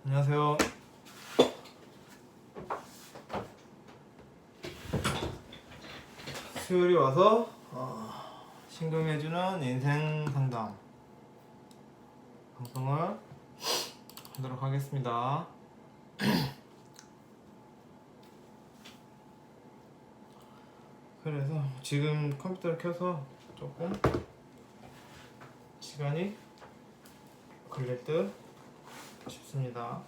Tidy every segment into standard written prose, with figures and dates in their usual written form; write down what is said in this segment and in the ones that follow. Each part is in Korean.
안녕하세요. 수요일이 와서 신금해주는 인생 상담 방송을 하도록 하겠습니다. 그래서 지금 컴퓨터를 켜서 조금 시간이 걸릴 듯 싶습니다.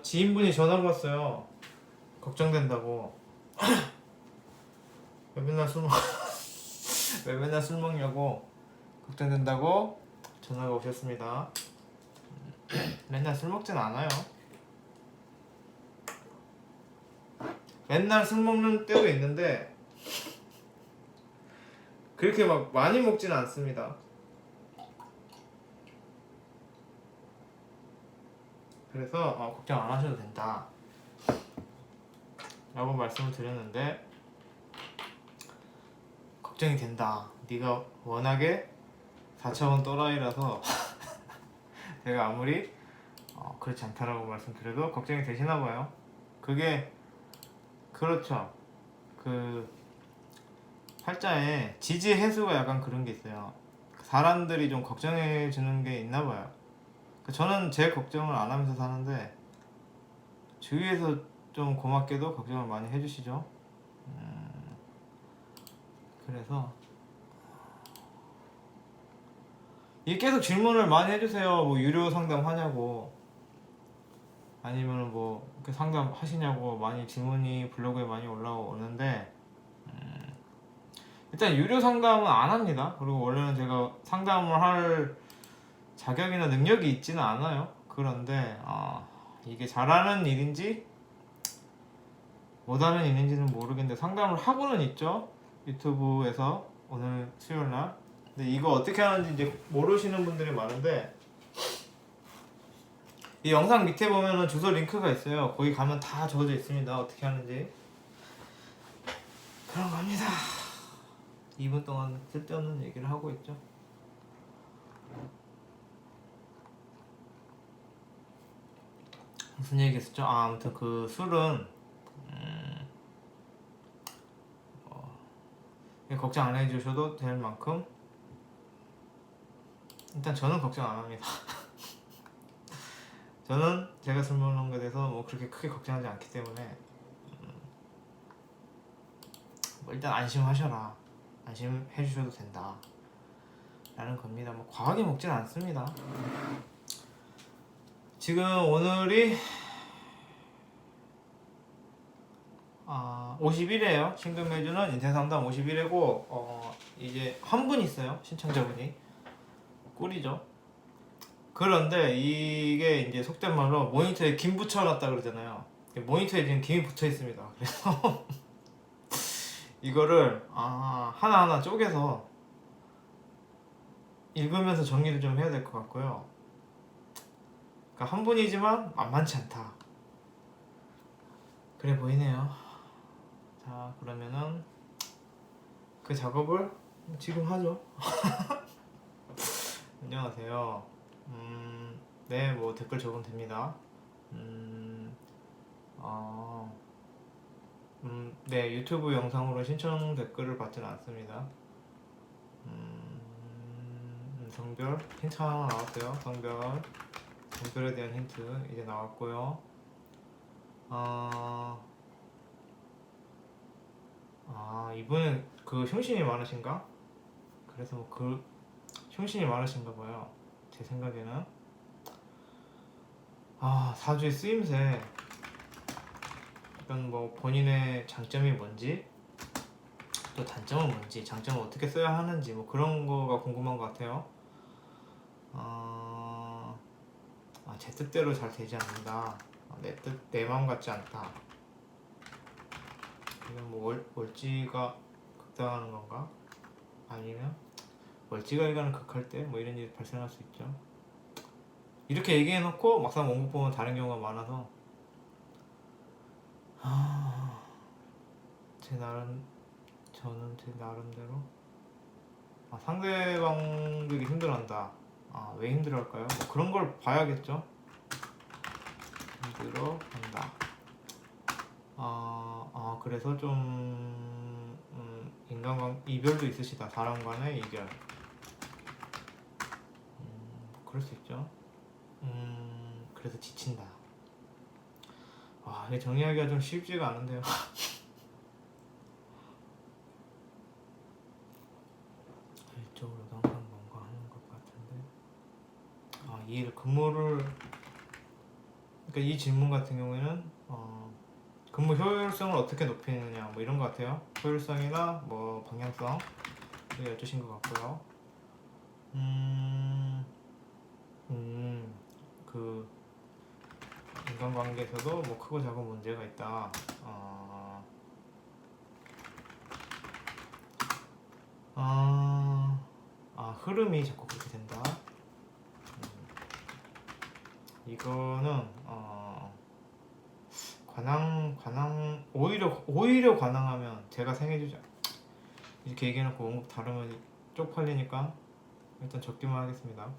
지인분이 전화가 왔어요. 걱정된다고. 왜 맨날 왜 맨날 술 먹냐고 걱정된다고 전화가 오셨습니다. 맨날 술 먹진 않아요. 맨날 술 먹는 때도 있는데 그렇게 막 많이 먹지는 않습니다. 그래서 걱정 안 하셔도 된다 라고 말씀을 드렸는데, 걱정이 된다. 네가 워낙에 4차원 또라이라서 제가 아무리 그렇지 않다라고 말씀드려도 걱정이 되시나봐요. 그게 그렇죠. 그 팔자에 지지 해수가 약간 그런 게 있어요. 사람들이 좀 걱정해 주는 게 있나봐요. 저는 제 걱정을 안 하면서 사는데 주위에서 좀 고맙게도 걱정을 많이 해주시죠. 그래서 이 계속 질문을 많이 해주세요. 뭐 유료 상담 하냐고, 아니면 뭐 상담 하시냐고 많이 질문이 블로그에 많이 올라오는데, 일단 유료 상담은 안 합니다. 그리고 원래는 제가 상담을 할 자격이나 능력이 있지는 않아요. 그런데 이게 잘하는 일인지 못하는 일인지는 모르겠는데 상담을 하고는 있죠. 유튜브에서 오늘 수요일날. 근데 이거 어떻게 하는지 이제 모르시는 분들이 많은데, 이 영상 밑에 보면은 주소 링크가 있어요. 거기 가면 다 적어져 있습니다. 어떻게 하는지. 그런 겁니다. 2분 동안 쓸데없는 얘기를 하고 있죠. 무슨 얘기 했었죠? 아무튼 그 술은 걱정 안 해주셔도 될 만큼, 일단 저는 걱정 안 합니다. 저는 제가 술 먹는 것에 대해서 뭐 그렇게 크게 걱정하지 않기 때문에 뭐 일단 안심하셔라, 안심해 주셔도 된다 라는 겁니다. 뭐 과하게 먹진 않습니다. 지금 오늘이 50일이에요. 신금해주는 인생상담 50일이고 이제 한 분 있어요. 신청자분이 꿀이죠. 그런데 이게 이제 속된 말로 모니터에 김 붙여놨다 그러잖아요. 모니터에 지금 김이 붙어 있습니다. 그래서 이거를 하나하나 쪼개서 읽으면서 정리를 좀 해야 될 것 같고요. 그러니까 한 분이지만 만만치 않다, 그래 보이네요. 자, 그러면은 그 작업을 지금 하죠. 안녕하세요. 네, 뭐 댓글 적으면 됩니다. 네, 유튜브 영상으로 신청 댓글을 받지는 않습니다. 성별 힌트 하나 나왔어요. 성별에 대한 힌트 이제 나왔고요. 이분은 그 흉신이 많으신가? 그래서 뭐 그 흉신이 많으신가 봐요. 제 생각에는 사주의 쓰임새, 약간 뭐 본인의 장점이 뭔지, 또 단점은 뭔지, 장점을 어떻게 써야 하는지 뭐 그런 거가 궁금한 것 같아요. 제 뜻대로 잘 되지 않는다. 내 마음 같지 않다. 이건 뭐 월지가 극당하는 건가? 아니면 월지가 일간을 극할 때 뭐 이런 일이 발생할 수 있죠. 이렇게 얘기해놓고 막상 원고 보면 다른 경우가 많아서 저는 제 나름대로 상대방 되게 힘들어한다. 왜 힘들어할까요? 뭐 그런 걸 봐야겠죠. 힘들어한다. 그래서 좀 이별도 있으시다. 사람과의 이별. 그럴 수 있죠. 그래서 지친다. 이게 정리하기가 좀 쉽지가 않은데요. 일적으로도 항상 뭔가 하는 것 같은데. 이해를 근무를 그러니까 이 질문 같은 경우에는 근무 효율성을 어떻게 높이느냐 뭐 이런 것 같아요. 효율성이나 뭐 방향성을 여쭈신 것 같고요. 그 인간관계에서도 뭐 크고 작은 문제가 있다. 흐름이 자꾸 그렇게 된다. 이거는 오히려 관항하면 제가 생해주자 이렇게 얘기해놓고 원곡 다르면 쪽팔리니까 일단 적기만 하겠습니다.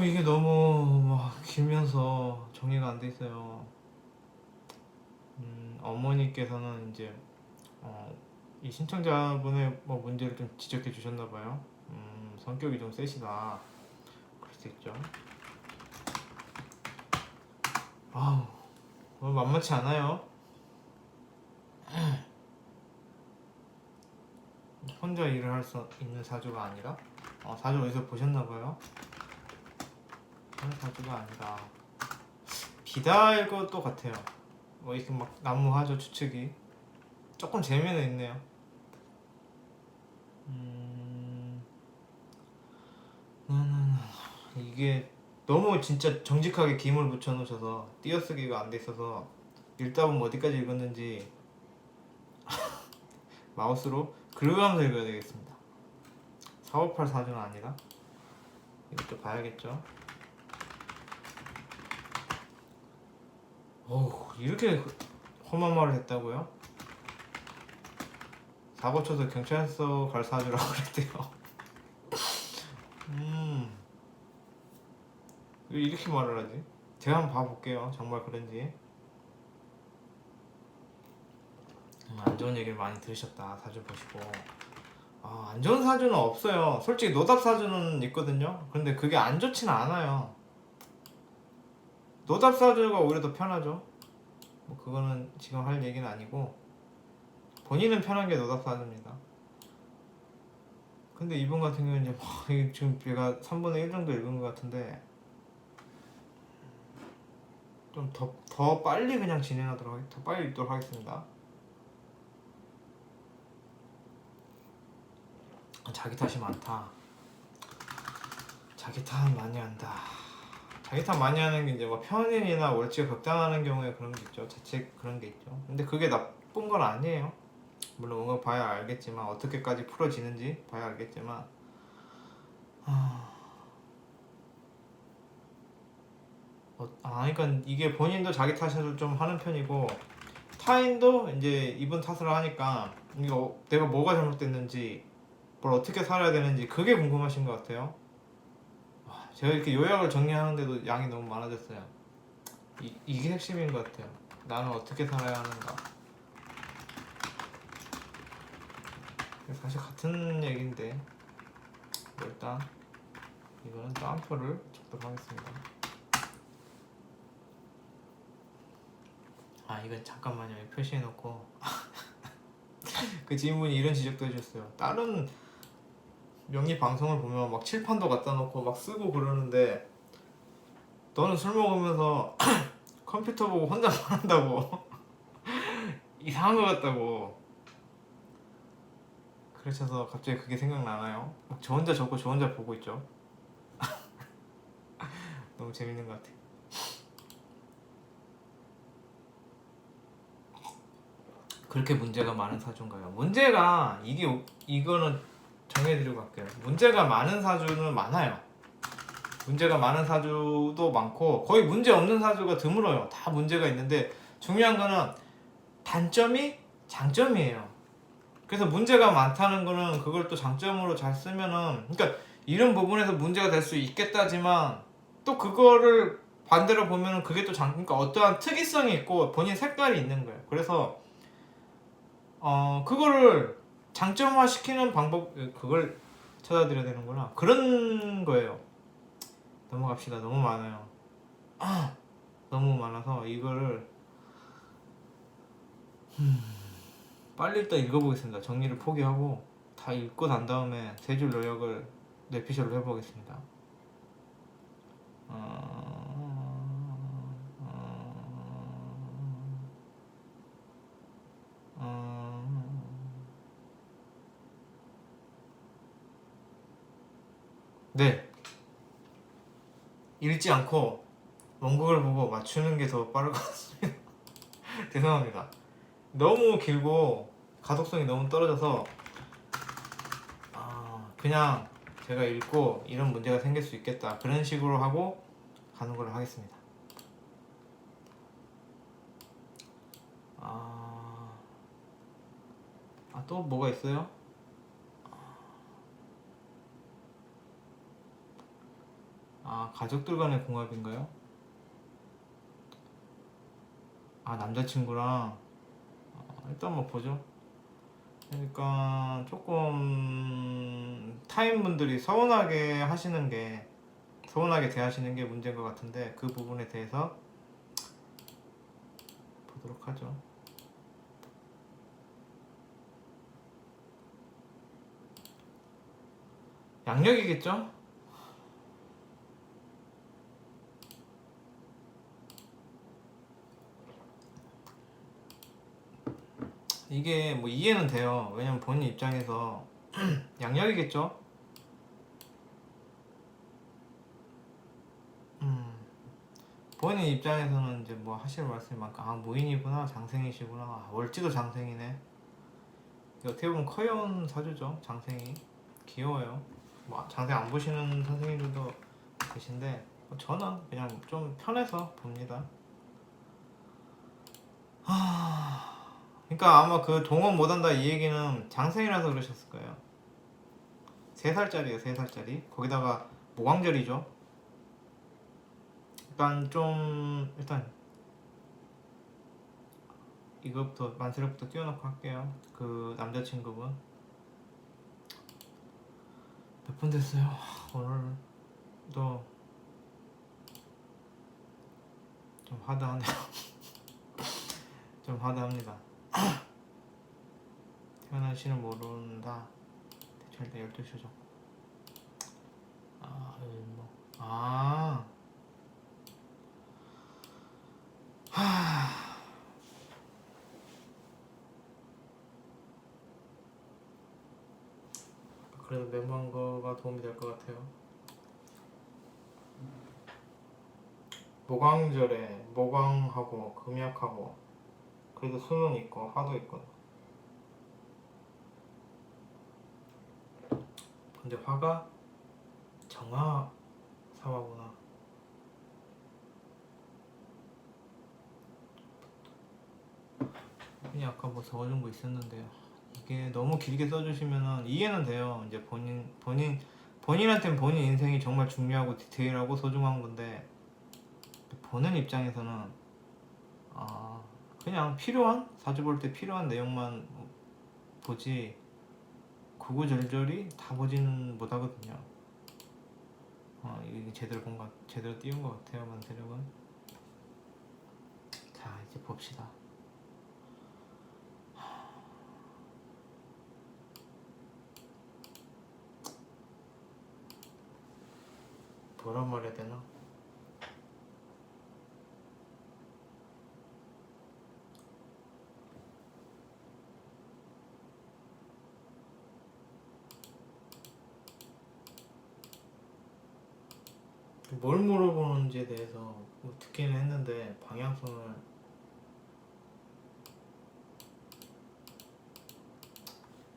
이게 너무 막 길면서 정리가 안 돼 있어요. 어머니께서는 이제 이 신청자분의 뭐 문제를 좀 지적해 주셨나 봐요. 성격이 좀 세시다. 그럴 수 있죠. 만만치 않아요. 혼자 일을 할 수 있는 사주가 아니라 사주 어디서 보셨나봐요. 그런 사주가 아니라 비다일 것도 같아요. 뭐 이렇게 막 난무하죠. 추측이 조금 재미는 있네요. 이게 너무 진짜 정직하게 김을 붙여놓으셔서 띄어쓰기가 안 돼 있어서 읽다 보면 어디까지 읽었는지 마우스로 긁으면서 읽어야 되겠습니다. 458 사주는 아니라 이것도 봐야겠죠. 이렇게 험한 말을 했다고요? 사고 쳐서 경찰서 갈 사주라고 그랬대요. 왜 이렇게 말을 하지? 제가 한번 봐볼게요. 정말 그런지. 안 좋은 얘기를 많이 들으셨다. 사주 보시고. 안 좋은 사주는 없어요. 솔직히 노답 사주는 있거든요. 근데 그게 안 좋지는 않아요. 노답 사주가 오히려 더 편하죠. 뭐 그거는 지금 할 얘기는 아니고 본인은 편한 게 노답 사주입니다. 근데 이분 같은 경우는 이제 지금 제가 3분의 1 정도 읽은 것 같은데 좀 더 빨리 그냥 더 빨리 읽도록 하겠습니다. 자기 탓이 많다. 자기 탓 많이 한다. 자기 탓 많이 하는 게 이제 뭐 편인이나 월치가 극단하는 경우에 그런 게 있죠. 자책 그런 게 있죠. 근데 그게 나쁜 건 아니에요. 물론 뭔가 봐야 알겠지만 어떻게까지 풀어지는지 봐야 알겠지만 그러니까 이게 본인도 자기 탓을 좀 하는 편이고 타인도 이제 이분 탓을 하니까 이거 내가 뭐가 잘못됐는지 뭘 어떻게 살아야 되는지 그게 궁금하신 것 같아요. 제가 이렇게 요약을 정리하는데도 양이 너무 많아졌어요. 이게 핵심인 것 같아요. 나는 어떻게 살아야 하는가. 사실 같은 얘기인데 일단 이거는 따옴표를 적도록 하겠습니다. 이건 잠깐만요. 표시해놓고 그 질문이 이런 지적도 해주셨어요. 다른 명리 방송을 보면 막 칠판도 갖다 놓고 막 쓰고 그러는데 너는 술 먹으면서 컴퓨터 보고 혼자만 한다고 이상한 것 같다고. 그러셔서 갑자기 그게 생각나나요? 저 혼자 적고 저 혼자 보고 있죠. 너무 재밌는 것 같아요. 그렇게 문제가 많은 사주인가요? 문제가 이거는 정해드리고 갈게요. 문제가 많은 사주는 많아요. 문제가 많은 사주도 많고 거의 문제 없는 사주가 드물어요. 다 문제가 있는데 중요한 거는 단점이 장점이에요. 그래서 문제가 많다는 거는 그걸 또 장점으로 잘 쓰면은, 그러니까 이런 부분에서 문제가 될 수 있겠다지만 또 그거를 반대로 보면은 그게 또 그러니까 어떠한 특이성이 있고 본인 색깔이 있는 거예요. 그래서 그거를 장점화 시키는 방법, 그걸 찾아드려야 되는구나. 그런 거예요. 넘어갑시다. 너무 많아요. 너무 많아서 이거를 빨리 일단 읽어보겠습니다. 정리를 포기하고 다 읽고 난 다음에 세 줄 요약을 뇌피셜로 해보겠습니다. 네, 읽지 않고 원곡을 보고 맞추는 게 더 빠를 것 같습니다. 죄송합니다. 너무 길고 가독성이 너무 떨어져서 그냥 제가 읽고 이런 문제가 생길 수 있겠다 그런 식으로 하고 가는 걸로 하겠습니다. 또 뭐가 있어요? 가족들 간의 궁합인가요? 남자친구랑 일단 뭐 보죠. 그러니까 조금 타인분들이 서운하게 대하시는 게 문제인 것 같은데 그 부분에 대해서 보도록 하죠. 양력이겠죠? 이게 뭐 이해는 돼요. 왜냐면 본인 입장에서 양력이겠죠? 본인 입장에서는 이제 뭐 하실 말씀이 많고 무인이구나, 장생이시구나, 월지도 장생이네. 어떻게 보면 커연 사주죠. 장생이 귀여워요. 뭐 장생 안 보시는 선생님들도 계신데 저는 그냥 좀 편해서 봅니다. 그러니까 아마 그 동원 못한다 이 얘기는 장생이라서 그러셨을 거예요. 3살짜리예요. 3살짜리. 거기다가 모광절이죠. 일단 이것부터 만세력부터 띄워놓고 할게요. 그 남자친구분 몇 분 됐어요? 오늘도 좀 하드하네요. 좀 하드합니다. 태어난 시는 모른다. 대충 일단 12시죠. 그래도 메모한 거가 도움이 될 것 같아요. 모광절에 모광하고 금약하고 그래도 수는 있고 화도 있고. 근데 화가 정화 사화구나. 그냥 아까 뭐 적어준 거 있었는데요. 이게 너무 길게 써주시면은 이해는 돼요. 이제 본인한테는 본인 인생이 정말 중요하고 디테일하고 소중한 건데 보는 입장에서는 그냥 사주 볼 때 필요한 내용만 보지 구구절절히 다 보지는 못하거든요. 이게 제대로 띄운 것 같아요. 만세력은. 자, 이제 봅시다. 뭐란 말해야 되나? 뭘 물어보는지에 대해서 뭐 듣기는 했는데 방향성을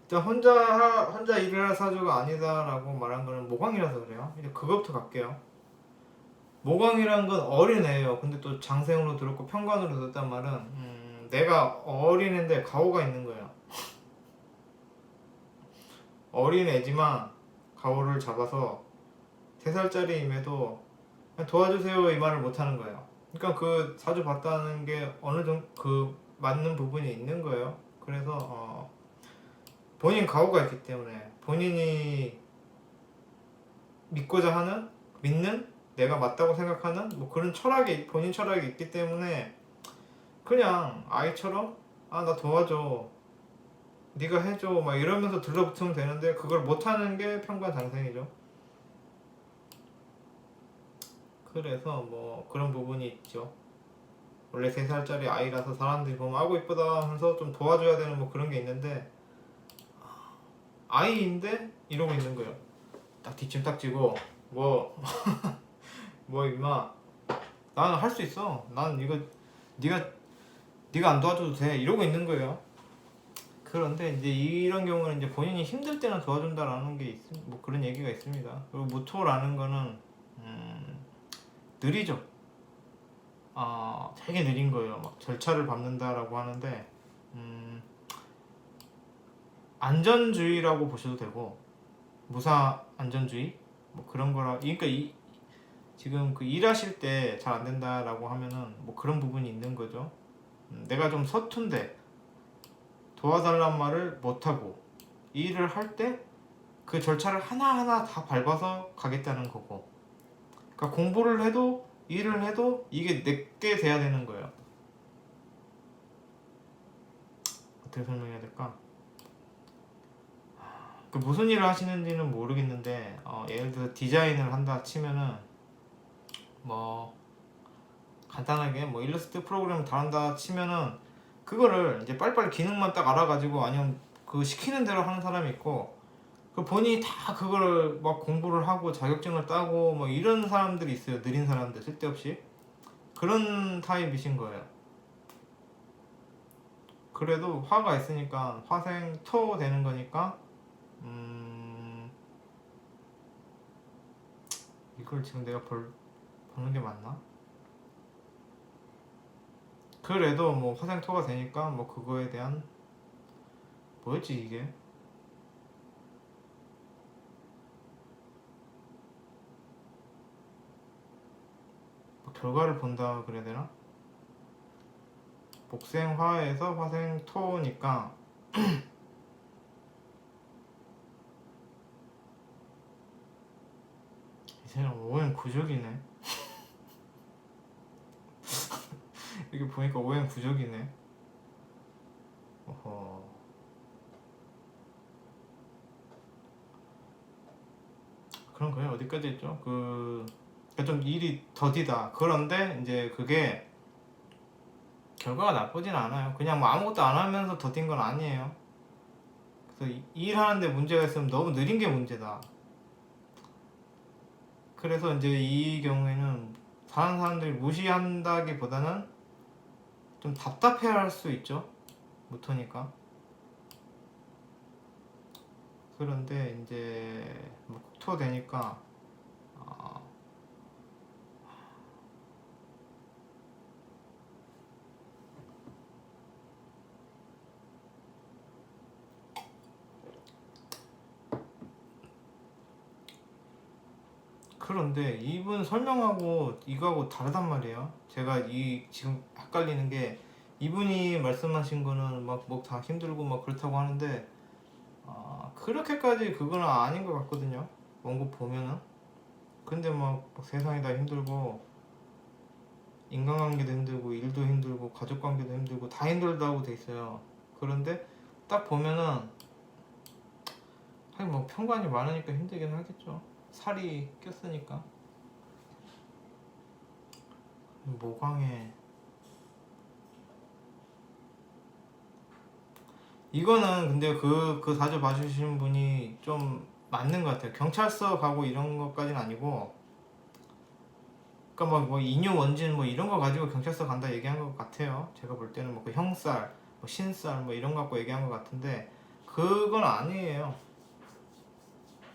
일단 혼자 일을 할 사주가 아니다라고 말한 거는 모광이라서 그래요. 이제 그것부터 갈게요. 모광이란 건 어린애예요. 근데 또 장생으로 들었고 편관으로 들었단 말은 내가 어린애인데 가오가 있는 거예요. 어린 애지만 가오를 잡아서 3살짜리임에도 그냥 도와주세요 이 말을 못하는 거예요. 그러니까 그 사주 봤다는 게 어느 정도 그 맞는 부분이 있는 거예요. 그래서 본인 가오가 있기 때문에 본인이 믿고자 하는, 믿는, 내가 맞다고 생각하는 뭐 그런 철학이, 본인 철학이 있기 때문에 그냥 아이처럼 나 도와줘, 네가 해줘 막 이러면서 들러붙으면 되는데 그걸 못하는 게 편관장생이죠. 그래서 뭐 그런 부분이 있죠. 원래 3살짜리 아이라서 사람들이 보면 아이고 이쁘다 하면서 좀 도와줘야 되는 뭐 그런 게 있는데 아이인데 이러고 있는 거예요. 딱 뒷짐 딱 지고 뭐 뭐 임마 나는 할 수 있어, 난 이거 네가 안 도와줘도 돼 이러고 있는 거예요. 그런데 이제 이런 경우는 이제 본인이 힘들 때는 도와준다라는 게 뭐 그런 얘기가 있습니다. 그리고 무토라는 거는 느리죠. 되게 느린 거예요. 막 절차를 밟는다라고 하는데 안전주의라고 보셔도 되고 무사 안전주의 뭐 그런 거라. 그러니까 지금 그 일하실 때 잘 안 된다라고 하면은 뭐 그런 부분이 있는 거죠. 내가 좀 서툰데 도와달란 말을 못하고 일을 할 때 그 절차를 하나하나 다 밟아서 가겠다는 거고, 그러니까 공부를 해도 일을 해도 이게 내게 돼야 되는 거예요. 어떻게 설명해야 될까? 그 무슨 일을 하시는지는 모르겠는데 예를 들어 디자인을 한다 치면은 뭐 간단하게 뭐 일러스트 프로그램을 다룬다 치면은 그거를 이제 빨리빨리 기능만 딱 알아가지고 아니면 그 시키는 대로 하는 사람이 있고, 그 본인이 다 그거를 막 공부를 하고 자격증을 따고 뭐 이런 사람들이 있어요. 느린 사람들, 쓸데없이. 그런 타입이신 거예요. 그래도 화가 있으니까 화생토 되는 거니까 이걸 지금 내가 보는 게 맞나? 그래도 뭐 화생토가 되니까 뭐 그거에 대한 뭐였지 이게? 뭐 결과를 본다 그래야 되나? 복생화에서 화생토니까 이 사람 오행 구족이네. 이게 보니까 오행 구족이네. 어허. 그런 거예요. 어디까지 했죠? 그러니까 좀 일이 더디다. 그런데 이제 그게 결과가 나쁘진 않아요. 그냥 뭐 아무것도 안 하면서 더딘 건 아니에요. 그래서 일하는데 문제가 있으면 너무 느린 게 문제다. 그래서 이제 이 경우에는 다른 사람들이 무시한다기보다는 좀 답답해할 수 있죠. 못하니까. 그런데 이제 뭐 국토 되니까 그런데 이분 설명하고 이거하고 다르단 말이에요. 제가 지금 헷갈리는 게 이분이 말씀하신 거는 막 뭐 다 힘들고 막 그렇다고 하는데 그렇게까지 그거는 아닌 것 같거든요. 원고 보면은. 근데 막 세상이 다 힘들고 인간관계도 힘들고 일도 힘들고 가족관계도 힘들고 다 힘들다고 돼 있어요. 그런데 딱 보면은 하긴 뭐 편관이 많으니까 힘들긴 하겠죠. 살이 꼈으니까. 모광에 이거는 근데 그 사주 봐주신 분이 좀 맞는 것 같아요. 경찰서 가고 이런 것까지는 아니고, 그러니까 뭐 인유 원진 뭐 이런 거 가지고 경찰서 간다 얘기한 것 같아요. 제가 볼 때는 뭐 그 형살, 뭐 신살 뭐 이런 거 갖고 얘기한 것 같은데 그건 아니에요.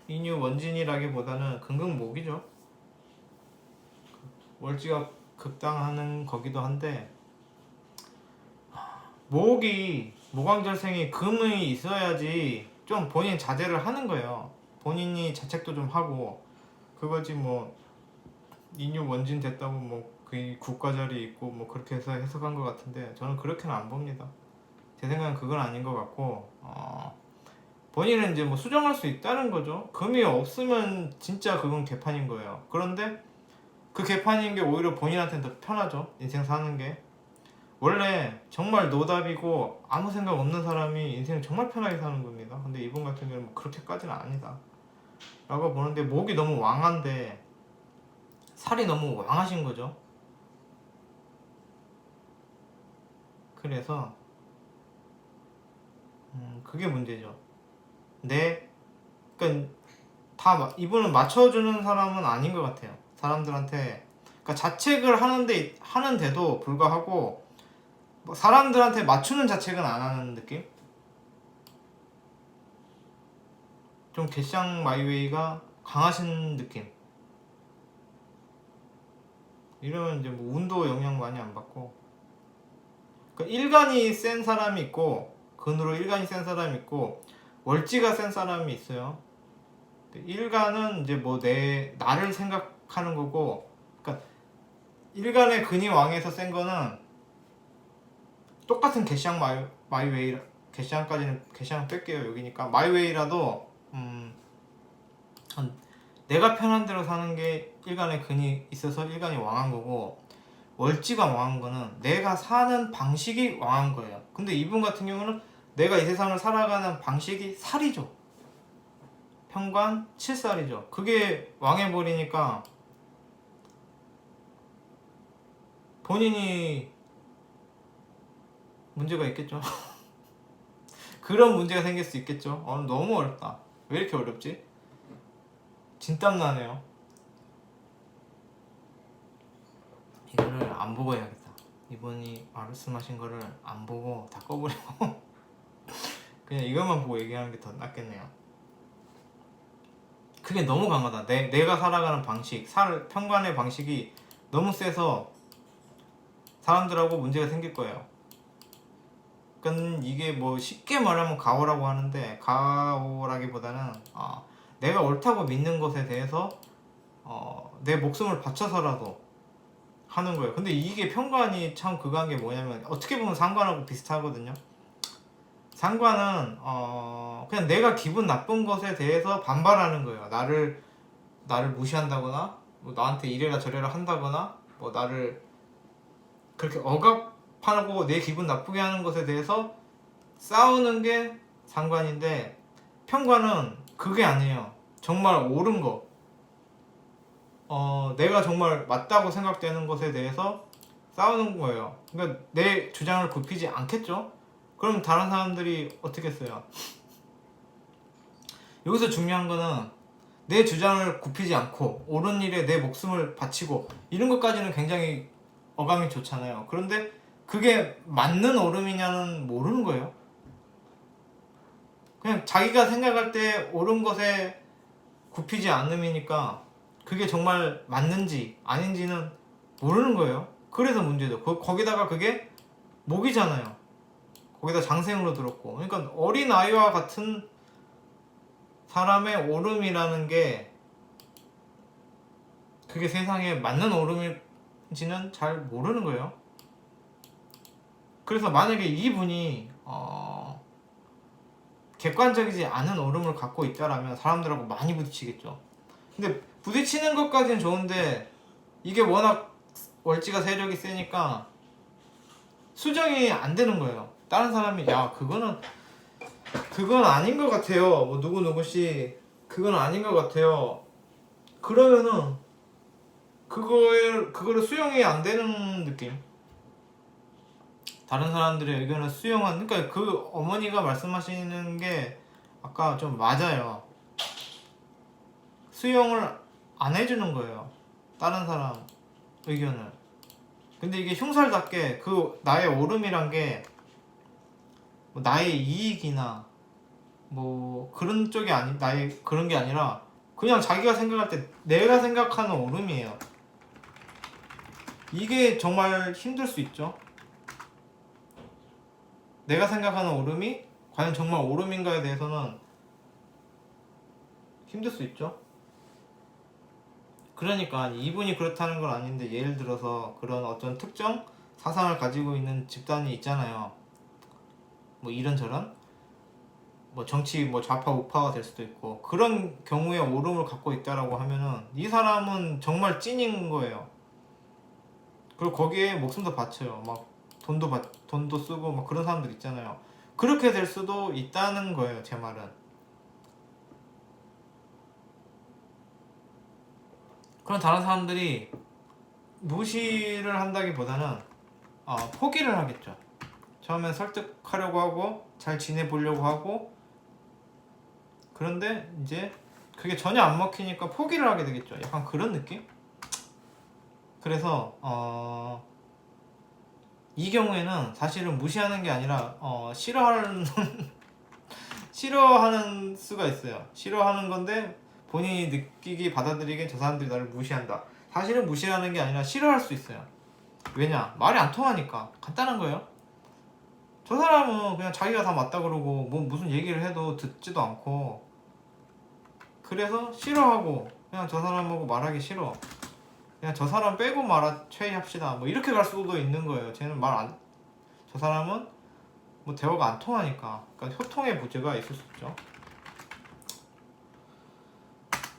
인유 원진이라기보다는 금극목이죠. 월지가 극당하는 거기도 한데 목이 모광절생이 금이 있어야지 좀 본인 자제를 하는 거예요. 본인이 자책도 좀 하고 그거지 뭐 인류 원진 됐다고 뭐 그 국가 자리에 있고 뭐 그렇게 해서 해석한 것 같은데 저는 그렇게는 안 봅니다. 제 생각엔 그건 아닌 것 같고 본인은 이제 뭐 수정할 수 있다는 거죠. 금이 없으면 진짜 그건 개판인 거예요. 그런데 그 개판인 게 오히려 본인한테는 더 편하죠. 인생 사는 게. 원래 정말 노답이고 아무 생각 없는 사람이 인생을 정말 편하게 사는 겁니다. 근데 이분 같은 경우는 뭐 그렇게까지는 아니다 라고 보는데, 목이 너무 왕한데 살이 너무 왕하신 거죠. 그래서 그게 문제죠. 그러니까 이분은 맞춰주는 사람은 아닌 것 같아요. 사람들한테. 그러니까 자책을 하는데도 불구하고 뭐 사람들한테 맞추는 자책은 안 하는 느낌? 좀 개샹 마이웨이가 강하신 느낌. 이러면 이제 뭐 운도 영향 많이 안 받고. 그러니까 일간이 센 사람이 있고, 근으로 일간이 센 사람이 있고, 월지가 센 사람이 있어요. 일간은 이제 뭐 나를 생각하는 거고, 그러니까 일간의 근이 왕에서 센 거는 똑같은 개샹 마이웨이, 개샹 뺄게요. 여기니까 마이웨이라도 내가 편한 대로 사는 게 일간의 근이 있어서 일간이 왕한 거고, 월지가 왕한 거는 내가 사는 방식이 왕한 거예요. 근데 이분 같은 경우는 내가 이 세상을 살아가는 방식이 살이죠. 편관 7살이죠. 그게 왕해버리니까 본인이 문제가 있겠죠. 그런 문제가 생길 수 있겠죠. 너무 어렵다. 왜 이렇게 어렵지? 진땀 나네요. 이거를 안 보고 해야겠다. 이분이 말씀하신 거를 안 보고 다 꺼버리고 그냥 이것만 보고 얘기하는 게 더 낫겠네요. 그게 너무 강하다. 내가 살아가는 방식, 편관의 방식이 너무 세서 사람들하고 문제가 생길 거예요. 그러니까 이게 뭐 쉽게 말하면 가오라고 하는데, 가오라기보다는 내가 옳다고 믿는 것에 대해서 내 목숨을 바쳐서라도 하는 거예요. 근데 이게 편관이 참 그거한 게 뭐냐면, 어떻게 보면 상관하고 비슷하거든요. 상관은 그냥 내가 기분 나쁜 것에 대해서 반발하는 거예요. 나를 무시한다거나 뭐 나한테 이래라 저래라 한다거나 뭐 나를 그렇게 억압하고 내 기분 나쁘게 하는 것에 대해서 싸우는 게 상관인데, 편관은 그게 아니에요. 정말 옳은 거, 내가 정말 맞다고 생각되는 것에 대해서 싸우는 거예요. 그러니까 내 주장을 굽히지 않겠죠? 그럼 다른 사람들이 어떻게 했어요? 여기서 중요한 거는 내 주장을 굽히지 않고 옳은 일에 내 목숨을 바치고 이런 것까지는 굉장히 어감이 좋잖아요. 그런데 그게 맞는 옳음이냐는 모르는 거예요. 그냥 자기가 생각할 때 옳은 것에 굽히지 않음이니까 그게 정말 맞는지 아닌지는 모르는 거예요. 그래서 문제죠. 거기다가 그게 목이잖아요. 거기다 장생으로 들었고. 그러니까 어린아이와 같은 사람의 옳음이라는 게 그게 세상에 맞는 옳음인지는 잘 모르는 거예요. 그래서 만약에 이분이 객관적이지 않은 옳음을 갖고 있다라면 사람들하고 많이 부딪히겠죠. 근데 부딪히는 것까지는 좋은데 이게 워낙 월지가 세력이 세니까 수정이 안 되는 거예요. 다른 사람이 그건 아닌 것 같아요. 뭐 누구씨 그건 아닌 것 같아요. 그러면은 그거를 수용이 안 되는 느낌. 다른 사람들의 의견을 그러니까 그 어머니가 말씀하시는 게 아까 좀 맞아요. 수용을 안 해주는 거예요. 다른 사람 의견을. 근데 이게 흉살답게 그 나의 옳음이란 게 뭐 나의 이익이나 뭐 그런 쪽이 나의 그런 게 아니라 그냥 자기가 생각할 때 내가 생각하는 옳음이에요. 이게 정말 힘들 수 있죠. 내가 생각하는 옳음이 과연 정말 옳음인가에 대해서는 힘들 수 있죠. 그러니까 이분이 그렇다는 건 아닌데, 예를 들어서 그런 어떤 특정 사상을 가지고 있는 집단이 있잖아요. 뭐 이런저런 뭐 정치 뭐 좌파 우파가 될 수도 있고, 그런 경우에 오름을 갖고 있다라고 하면은 이 사람은 정말 찐인 거예요. 그리고 거기에 목숨도 바쳐요. 막 돈도 쓰고 막 그런 사람들 있잖아요. 그렇게 될 수도 있다는 거예요, 제 말은. 그런 다른 사람들이 무시를 한다기보다는 포기를 하겠죠. 처음엔 설득하려고 하고 잘 지내보려고 하고, 그런데 이제 그게 전혀 안 먹히니까 포기를 하게 되겠죠. 약간 그런 느낌? 그래서 이 경우에는 사실은 무시하는 게 아니라 싫어하는 싫어하는 수가 있어요. 싫어하는 건데 본인이 느끼기 받아들이기엔 저 사람들이 나를 무시한다. 사실은 무시하는 게 아니라 싫어할 수 있어요. 왜냐? 말이 안 통하니까. 간단한 거예요. 저 사람은 그냥 자기가 다 맞다 그러고 뭐 무슨 얘기를 해도 듣지도 않고, 그래서 싫어하고 그냥 저 사람하고 말하기 싫어. 그냥 저 사람 빼고 퇴위합시다. 뭐 이렇게 갈 수도 있는 거예요. 쟤는 저 사람은 뭐 대화가 안 통하니까. 그러니까 소통의 문제가 있을 수 있죠.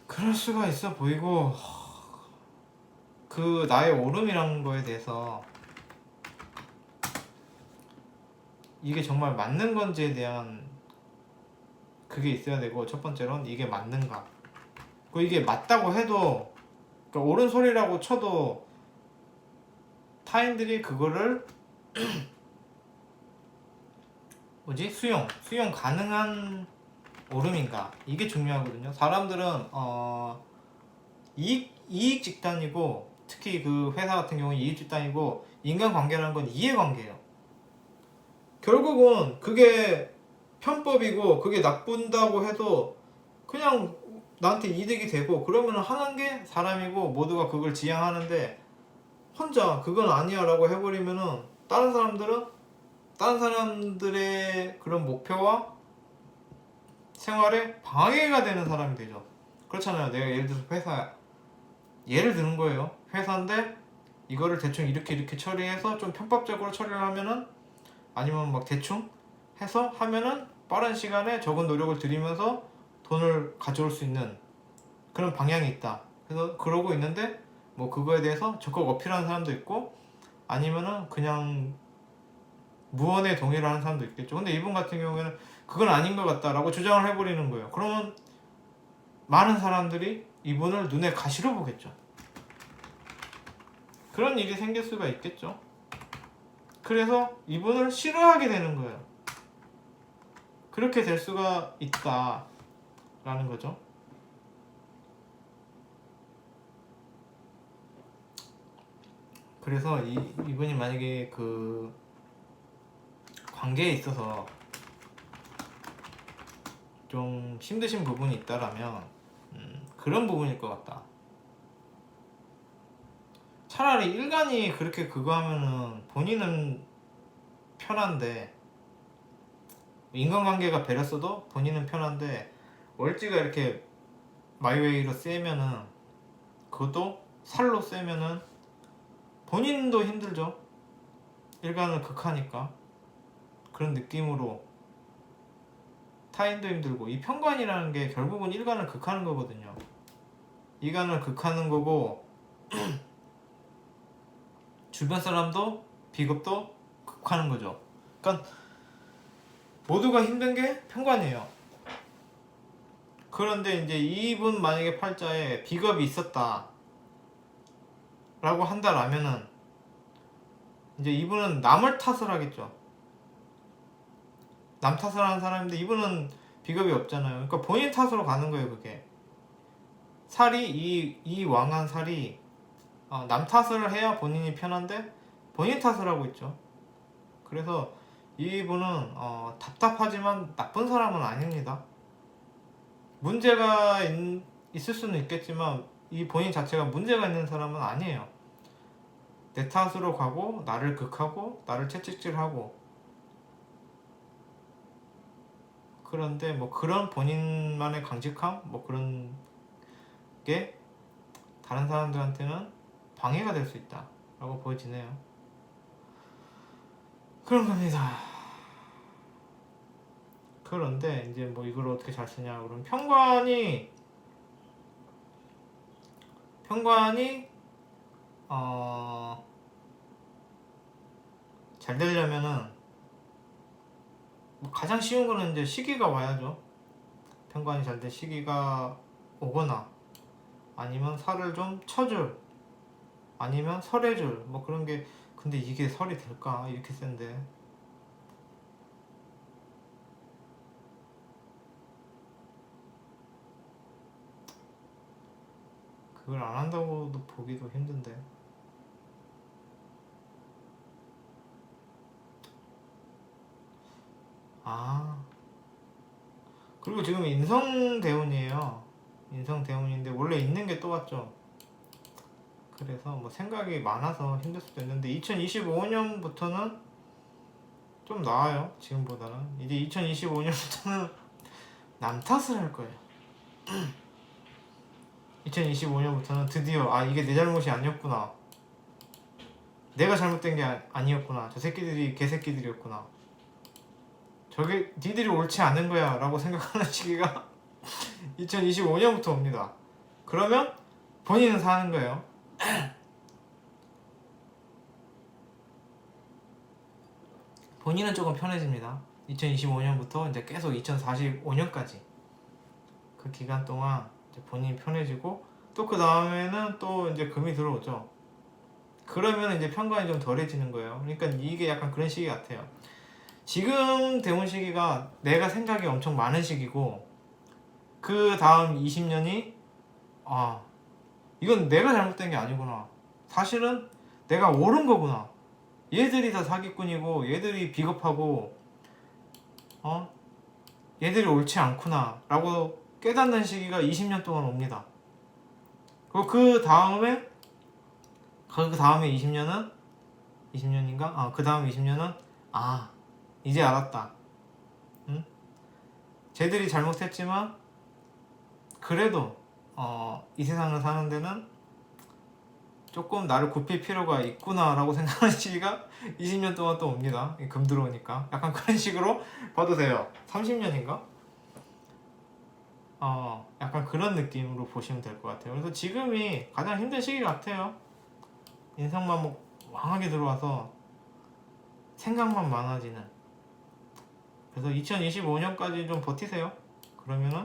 그럴 수가 있어 보이고, 그 나의 오름이라는 거에 대해서 이게 정말 맞는 건지에 대한 그게 있어야 되고, 첫 번째로는 이게 맞는가. 그 이게 맞다고 해도, 그러니까 옳은 소리라고 쳐도 타인들이 그거를 수용 가능한 오름인가, 이게 중요하거든요. 사람들은 이익 집단이고, 특히 그 회사 같은 경우는 이익 집단이고, 인간관계라는 건 이해관계예요. 결국은 그게 편법이고 그게 나쁜다고 해도 그냥 나한테 이득이 되고 그러면 하는 게 사람이고 모두가 그걸 지향하는데, 혼자 그건 아니야 라고 해버리면은 다른 사람들의 그런 목표와 생활에 방해가 되는 사람이 되죠. 그렇잖아요. 내가 예를 들어서 예를 드는 거예요. 회사인데 이거를 대충 이렇게 처리해서 좀 편법적으로 처리를 하면은, 아니면 막 대충 해서 하면은 빠른 시간에 적은 노력을 들이면서 돈을 가져올 수 있는 그런 방향이 있다. 그래서 그러고 있는데 뭐 그거에 대해서 적극 어필하는 사람도 있고, 아니면은 그냥 무언의 동의를 하는 사람도 있겠죠. 근데 이분 같은 경우에는 그건 아닌 것 같다라고 주장을 해버리는 거예요. 그러면 많은 사람들이 이분을 눈에 가시로 보겠죠. 그런 일이 생길 수가 있겠죠. 그래서 이분을 싫어하게 되는 거예요. 그렇게 될 수가 있다라는 거죠. 그래서 이분이 만약에 그 관계에 있어서 좀 힘드신 부분이 있다라면 그런 부분일 것 같다. 차라리 일간이 그렇게 그거 하면은 본인은 편한데, 인간관계가 배렸어도 본인은 편한데, 월지가 이렇게 마이웨이로 세면은, 그것도 살로 세면은 본인도 힘들죠. 일간을 극하니까. 그런 느낌으로 타인도 힘들고, 이 편관이라는 게 결국은 일간을 극하는 거거든요. 이간을 극하는 거고 주변 사람도 비겁도 극하는 거죠. 그러니까 모두가 힘든 게 편관이에요. 그런데 이제 이분 만약에 팔자에 비겁이 있었다 라고 한다라면은, 이제 이분은 남을 탓을 하겠죠. 남 탓을 하는 사람인데 이분은 비겁이 없잖아요. 그러니까 본인 탓으로 가는 거예요. 그게 이 왕한 살이 남 탓을 해야 본인이 편한데 본인 탓을 하고 있죠. 그래서 이분은 답답하지만 나쁜 사람은 아닙니다. 문제가 있을 수는 있겠지만 이 본인 자체가 문제가 있는 사람은 아니에요. 내 탓으로 가고 나를 극하고 나를 채찍질하고 그런데 뭐 그런 본인만의 강직함 뭐 그런 게 다른 사람들한테는 방해가 될 수 있다 라고 보여지네요. 그런 겁니다. 그런데 이제 뭐 이걸 어떻게 잘 쓰냐 그러면 평관이 잘 되려면은 뭐 가장 쉬운 거는 이제 시기가 와야죠. 평관이 잘 될 시기가 오거나 아니면 살을 좀 쳐줄 아니면 설해줄 뭐 그런 게 근데 이게 설이 될까 이렇게 센데 그걸 안 한다고도 보기도 힘든데 그리고 지금 인성대운이에요. 인성대운인데 원래 있는 게 또 왔죠. 그래서 뭐 생각이 많아서 힘들 수도 있는데 2025년부터는 좀 나아요. 지금보다는 이제 2025년부터는 남 탓을 할 거예요. 2025년부터는 드디어 이게 내 잘못이 아니었구나 내가 잘못된 게 아니었구나 저 새끼들이 개새끼들이었구나 저게 니들이 옳지 않은 거야 라고 생각하는 시기가 2025년부터 옵니다. 그러면 본인은 사는 거예요. 본인은 조금 편해집니다. 2025년부터 이제 계속 2045년까지 그 기간 동안 이제 본인이 편해지고 또 그 다음에는 또 이제 금이 들어오죠. 그러면 이제 편관이 좀 덜해지는 거예요. 그러니까 이게 약간 그런 시기 같아요. 지금 대운 시기가 내가 생각이 엄청 많은 시기고 그 다음 20년이 이건 내가 잘못된 게 아니구나 사실은 내가 옳은 거구나 얘들이 다 사기꾼이고 얘들이 비겁하고 얘들이 옳지 않구나 라고 깨닫는 시기가 20년 동안 옵니다. 그리고 그 다음에 20년인가? 그 다음 20년은 이제 알았다. 응? 쟤들이 잘못했지만 그래도 이 세상을 사는 데는 조금 나를 굽힐 필요가 있구나 라고 생각하는 시기가 20년 동안 또 옵니다. 금 들어오니까 약간 그런 식으로 봐도 돼요. 30년인가? 약간 그런 느낌으로 보시면 될 것 같아요. 그래서 지금이 가장 힘든 시기 같아요. 인상만 뭐 왕하게 들어와서 생각만 많아지는. 그래서 2025년까지 좀 버티세요. 그러면은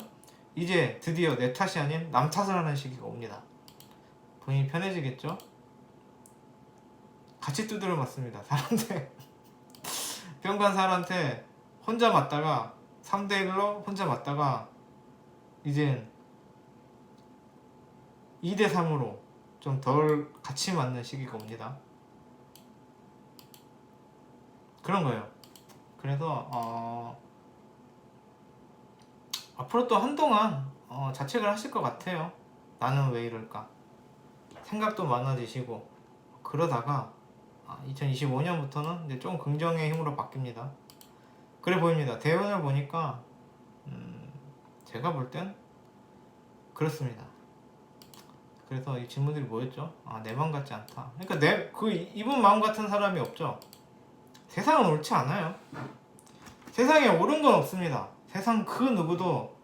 이제 드디어 내 탓이 아닌 남 탓을 하는 시기가 옵니다. 본인이 편해지겠죠? 같이 두드려 맞습니다. 사람들 병관사한테 혼자 맞다가 3대1로 혼자 맞다가 이젠 2대3으로 좀 덜 같이 맞는 시기가 옵니다. 그런 거예요. 그래서 앞으로 또 한동안 자책을 하실 것 같아요. 나는 왜 이럴까? 생각도 많아지시고 그러다가 2025년부터는 이제 좀 긍정의 힘으로 바뀝니다. 그래 보입니다. 대운을 보니까 제가 볼 땐 그렇습니다. 그래서 이 질문들이 뭐였죠? 내 마음 같지 않다. 그러니까 이분 마음 같은 사람이 없죠. 세상은 옳지 않아요. 세상에 옳은 건 없습니다. 세상 그 누구도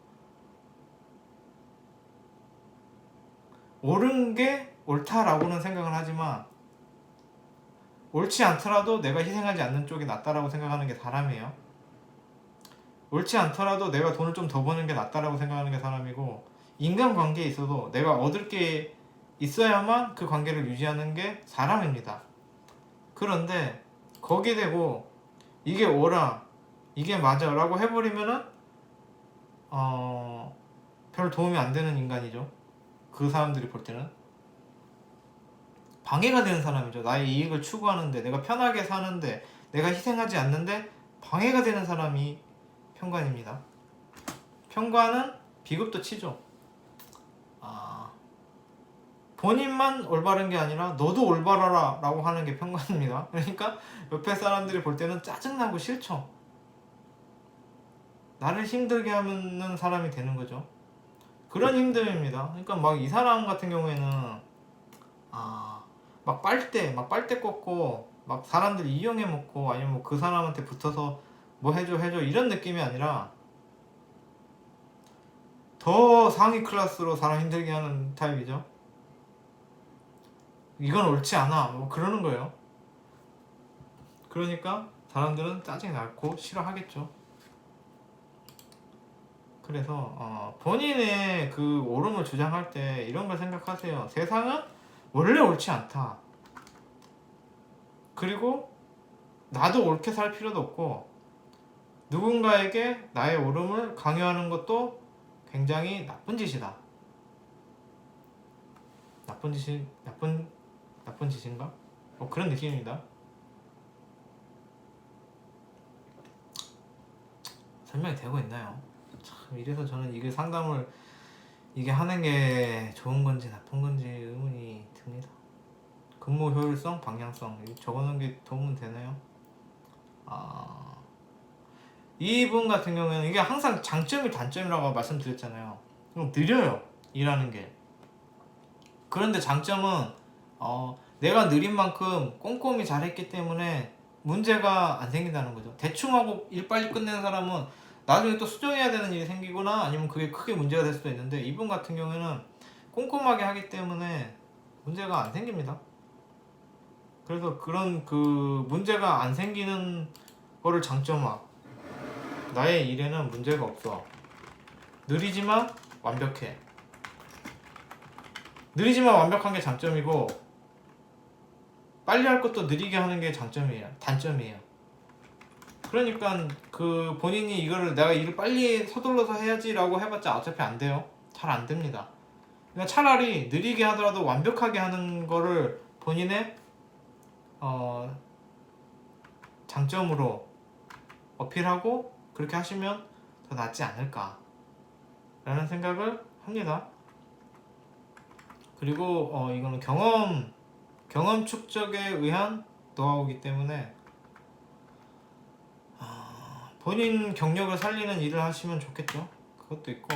옳은 게 옳다라고는 생각을 하지만 옳지 않더라도 내가 희생하지 않는 쪽이 낫다라고 생각하는 게 사람이에요. 옳지 않더라도 내가 돈을 좀 더 버는 게 낫다라고 생각하는 게 사람이고 인간관계에 있어도 내가 얻을 게 있어야만 그 관계를 유지하는 게 사람입니다. 그런데 거기에 대고 이게 옳아 이게 맞아 라고 해버리면은 별 도움이 안 되는 인간이죠. 그 사람들이 볼 때는 방해가 되는 사람이죠. 나의 이익을 추구하는데 내가 편하게 사는데 내가 희생하지 않는데 방해가 되는 사람이 편관입니다. 편관은 비급도 치죠. 본인만 올바른 게 아니라 너도 올바라라 라고 하는 게 편관입니다. 그러니까 옆에 사람들이 볼 때는 짜증나고 싫죠. 나를 힘들게 하는 사람이 되는 거죠. 그런 힘듦입니다. 그러니까 막 이 사람 같은 경우에는 막 빨대 꽂고 막 사람들 이용해 먹고 아니면 뭐 그 사람한테 붙어서 뭐 해줘 이런 느낌이 아니라 더 상위 클래스로 사람 힘들게 하는 타입이죠. 이건 옳지 않아 뭐 그러는 거예요. 그러니까 사람들은 짜증이 나고 싫어하겠죠. 그래서 본인의 그 옳음을 주장할 때 이런 걸 생각하세요. 세상은 원래 옳지 않다. 그리고 나도 옳게 살 필요도 없고 누군가에게 나의 옳음을 강요하는 것도 굉장히 나쁜 짓이다. 나쁜 짓인가? 뭐 그런 느낌입니다. 설명이 되고 있나요? 참 이래서 저는 이게 상담을 이게 하는 게 좋은 건지 나쁜 건지 의문이 듭니다. 근무 효율성, 방향성 적어놓은 게 도움은 되나요? 이분 같은 경우에는 이게 항상 장점이 단점이라고 말씀드렸잖아요. 느려요 일하는 게. 그런데 장점은 내가 느린 만큼 꼼꼼히 잘했기 때문에 문제가 안 생긴다는 거죠. 대충 하고 일 빨리 끝내는 사람은 나중에 또 수정해야 되는 일이 생기거나 아니면 그게 크게 문제가 될 수도 있는데 이분 같은 경우에는 꼼꼼하게 하기 때문에 문제가 안 생깁니다. 그래서 그런 그 문제가 안 생기는 거를 장점화. 나의 일에는 문제가 없어. 느리지만 완벽해. 느리지만 완벽한 게 장점이고 빨리 할 것도 느리게 하는 게 단점이에요. 그러니까 그 본인이 이거를 내가 일을 빨리 서둘러서 해야지라고 해봤자 어차피 안 돼요. 잘 안 됩니다. 그러니까 차라리 느리게 하더라도 완벽하게 하는 거를 본인의 장점으로 어필하고 그렇게 하시면 더 낫지 않을까 라는 생각을 합니다. 그리고 이거는 경험 축적에 의한 노하우이기 때문에 본인 경력을 살리는 일을 하시면 좋겠죠. 그것도 있고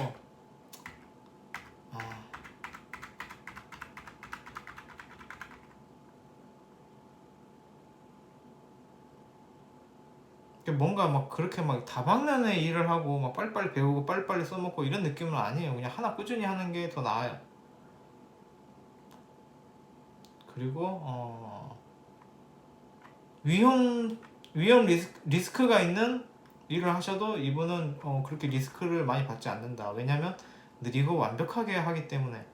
뭔가 막 그렇게 막 다박면의 일을 하고 막 빨리빨리 배우고 빨리빨리 써먹고 이런 느낌은 아니에요. 그냥 하나 꾸준히 하는 게 더 나아요. 그리고 위험 리스크가 있는 일을 하셔도 이분은 그렇게 리스크를 많이 받지 않는다. 왜냐면 느리고 완벽하게 하기 때문에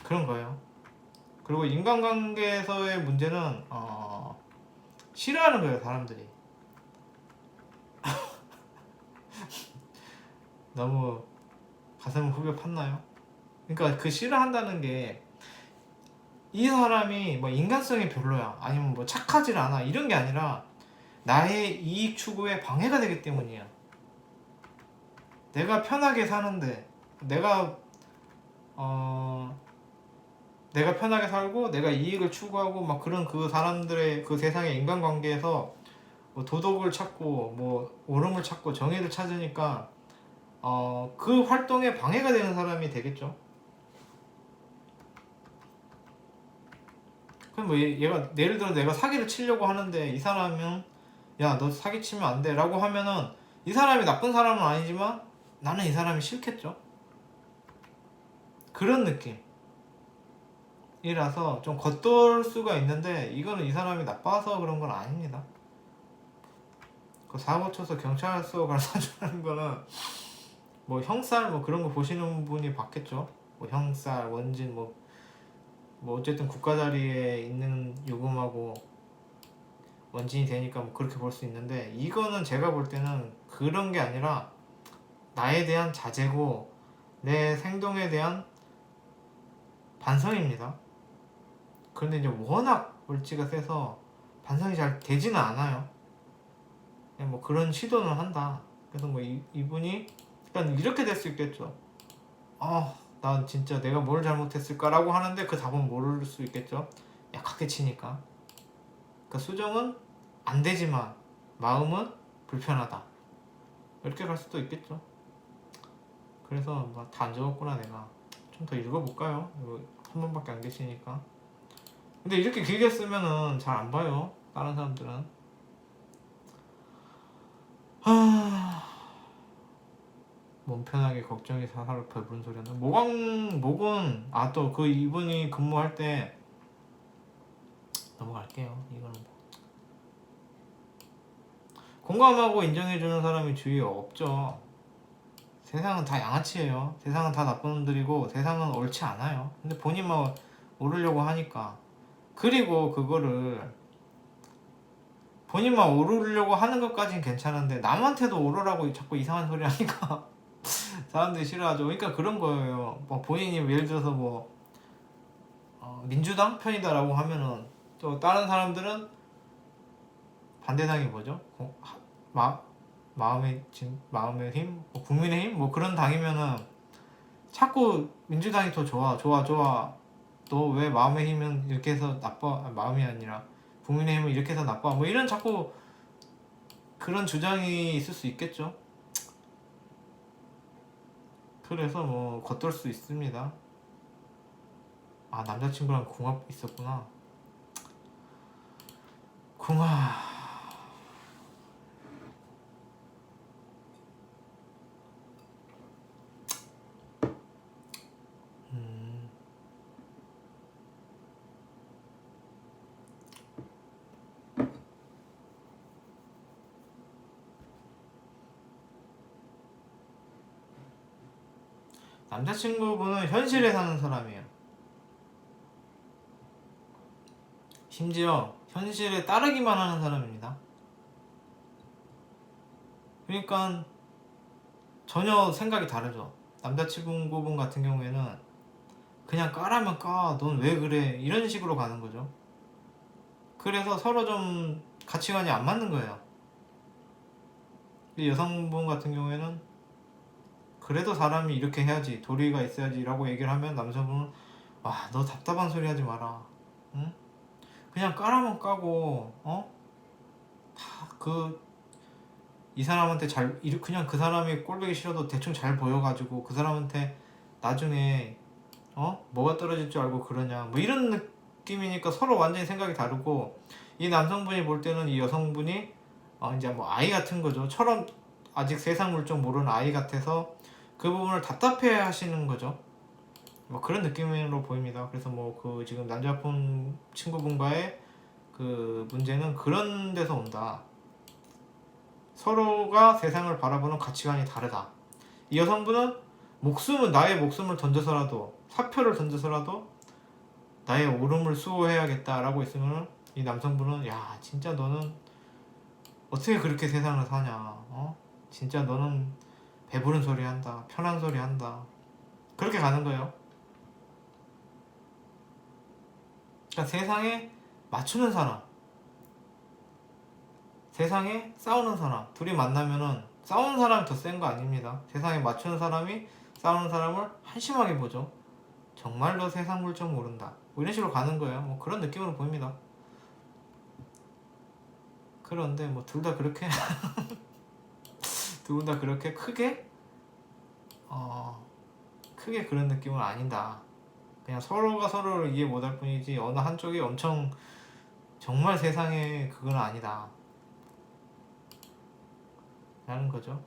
그런 거예요. 그리고 인간관계에서의 문제는 싫어하는 거예요, 사람들이. 너무 가슴을 후벼 팠나요? 그러니까 그 싫어한다는 게 이 사람이 뭐 인간성이 별로야 아니면 뭐 착하질 않아 이런 게 아니라 나의 이익 추구에 방해가 되기 때문이에요. 내가 편하게 사는데 내가 편하게 살고 내가 이익을 추구하고 막 그런 그 사람들의 그 세상의 인간관계에서 뭐 도덕을 찾고 뭐 옳음을 찾고 정의를 찾으니까 그 활동에 방해가 되는 사람이 되겠죠. 그럼 뭐 얘가 예를 들어 내가 사기를 치려고 하는데 이 사람은 야 너 사기 치면 안 돼 라고 하면은 이 사람이 나쁜 사람은 아니지만 나는 이 사람이 싫겠죠. 그런 느낌이라서 좀 겉돌 수가 있는데 이거는 이 사람이 나빠서 그런 건 아닙니다. 그 사고 쳐서 경찰서 가서 사주는 거는 뭐 형살 뭐 그런 거 보시는 분이 봤겠죠. 뭐 형살 원진 뭐 어쨌든 국가 자리에 있는 요금하고 원진이 되니까 뭐 그렇게 볼 수 있는데 이거는 제가 볼 때는 그런 게 아니라 나에 대한 자제고 내 행동에 대한 반성입니다. 그런데 이제 워낙 물지가 세서 반성이 잘 되지는 않아요. 그냥 뭐 그런 시도는 한다. 그래서 뭐 이분이 그러니까 이렇게 될 수 있겠죠. 난 진짜 내가 뭘 잘못했을까라고 하는데 그 답은 모를 수 있겠죠. 약하게 치니까. 그러니까 수정은 안 되지만 마음은 불편하다. 이렇게 갈 수도 있겠죠. 그래서 뭐 다 안 적었구나 내가. 좀 더 읽어볼까요? 이거 한 번밖에 안 계시니까. 근데 이렇게 길게 쓰면은 잘 안 봐요. 다른 사람들은. 몸 편하게 걱정이 사사로 배부른 소리 한다. 목은 또 그 이분이 근무할 때 넘어갈게요. 이거는 뭐. 공감하고 인정해주는 사람이 주위에 없죠. 세상은 다 양아치예요. 세상은 다 나쁜 놈들이고 세상은 옳지 않아요. 근데 본인만 오르려고 하니까. 그리고 그거를 본인만 오르려고 하는 것까지는 괜찮은데 남한테도 오르라고 자꾸 이상한 소리 하니까 사람들이 싫어하죠. 그러니까 그런 거예요. 뭐 본인이 예를 들어서 뭐 민주당 편이다라고 하면은 또 다른 사람들은 반대당이 뭐죠? 마음의 힘, 뭐 국민의힘 뭐 그런 당이면은 자꾸 민주당이 더 좋아. 너 왜 마음의 힘은 이렇게 해서 나빠? 마음이 아니라 국민의힘은 이렇게 해서 나빠. 뭐 이런 자꾸 그런 주장이 있을 수 있겠죠. 그래서 뭐 겉돌 수 있습니다. 남자친구랑 궁합 있었구나. 궁합. 남자친구분은 현실에 사는 사람이에요. 심지어 현실에 따르기만 하는 사람입니다. 그러니까 전혀 생각이 다르죠. 남자친구분 같은 경우에는 그냥 까라면 까, 넌 왜 그래, 이런 식으로 가는 거죠. 그래서 서로 좀 가치관이 안 맞는 거예요. 이 여성분 같은 경우에는 그래도 사람이 이렇게 해야지, 도리가 있어야지 라고 얘기를 하면 남성분은 너 답답한 소리 하지 마라. 응? 그냥 까라면 까고 이 사람한테 그냥 그 사람이 꼴보기 싫어도 대충 잘 보여가지고 그 사람한테 나중에 뭐가 떨어질 줄 알고 그러냐, 뭐 이런 느낌이니까 서로 완전히 생각이 다르고, 이 남성분이 볼 때는 이 여성분이 이제 뭐 아이 같은 거죠. 처럼 아직 세상 물정 모르는 아이 같아서 그 부분을 답답해 하시는 거죠. 뭐 그런 느낌으로 보입니다. 그래서 뭐 그 지금 남자분 친구분과의 그 문제는 그런 데서 온다. 서로가 세상을 바라보는 가치관이 다르다. 이 여성분은 나의 목숨을 던져서라도, 사표를 던져서라도 나의 오름을 수호해야겠다라고 있으면, 이 남성분은 진짜 너는 어떻게 그렇게 세상을 사냐, 진짜 너는 배부른 소리 한다, 편한 소리 한다, 그렇게 가는 거예요. 그러니까 세상에 맞추는 사람, 세상에 싸우는 사람, 둘이 만나면은 싸우는 사람이 더 센 거 아닙니다. 세상에 맞추는 사람이 싸우는 사람을 한심하게 보죠. 정말로 세상 물정 모른다, 뭐 이런 식으로 가는 거예요. 뭐 그런 느낌으로 보입니다. 그런데 뭐 둘 다 그렇게 두 분 다 그렇게 크게 그런 느낌은 아니다. 그냥 서로가 서로를 이해 못할 뿐이지 어느 한쪽이 엄청 정말 세상에 그건 아니다 라는 거죠.